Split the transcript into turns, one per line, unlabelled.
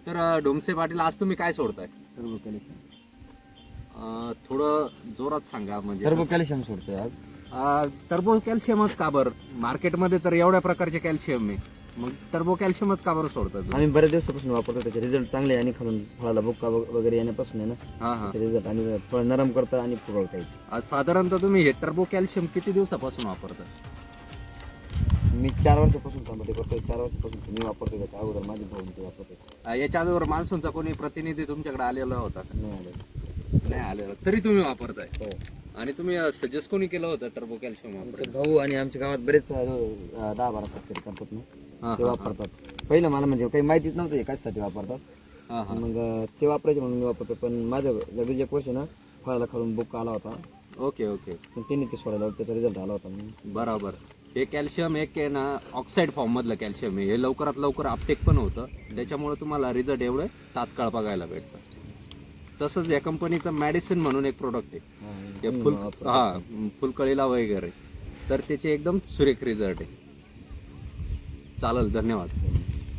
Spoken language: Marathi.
तर डोमसे पाटील आज तुम्ही काय सोडताय?
Turbo calcium.
थोडं जोरात सांगा म्हणजे.
टर्बो कॅल्शियम सोडतोय आज.
टर्बो कॅल्शियमच का बरं? मार्केटमध्ये तर एवढ्या प्रकारचे कॅल्शियम आहे, मग टर्बो कॅल्शियमच का बरं सोडतात तुम्ही?
आम्ही बऱ्याच दिवसापासून वापरतो, त्याचे रिझल्ट चांगले आहे आणि खालून फळाला बुक्का वगैरे येण्यापासून आहे ना
हा हा.
रिझल्ट, आणि फळ नरम करतं आणि फुगवता येईल.
साधारणतः तुम्ही हे टर्बो कॅल्शियम किती दिवसापासून वापरता?
मी 4 वर्षापासून टमाटे करतोय. 4 वर्षापासून मी वापरतोय, त्याच्या अगोदर माझे भाऊ ते वापरतोय.
याच्या अगोदर मान्सूनचा कोणी प्रतिनिधी तुमच्याकडे आलेला होता का?
नाही आलं.
नाही आलेला, तरी तुम्ही वापरताय.
हो.
आणि तुम्ही सजेस्ट कोणी केलं होतं टर्बो कॅल्शियम
आमचे
वापरायचं?
भाऊ आणि आमच्या गावात बरेच 10-12 शेतकरी करतात ना,
हा,
ते
हा,
वापरतात. पहिलं मला म्हणजे काही माहितीच नव्हतं हे कशासाठी वापरतात.
हा हा.
मग ते वापरायचे म्हणून मी वापरतो. पण माझं लगेच एक वर्ष ना फळाला खालून बुक्का आला होता,
ओके ओके,
पण त्यांनी ते सोडायला त्याचा रिझल्ट आला होता.
बरोबर. हे कॅल्शियम एक आहे ना ऑक्साईड फॉर्म मधलं कॅल्शियम आहे. हे लवकरात लवकर अपटेक पण होतं, त्याच्यामुळे तुम्हाला रिझल्ट एवढं तात्काळ बघायला भेटतं. तसंच या कंपनीचं मेडिसिन म्हणून एक प्रोडक्ट आहे, ते फुलकळीला वगैरे, तर त्याचे एकदम सुरेख रिझल्ट आहे. चालेल, धन्यवाद.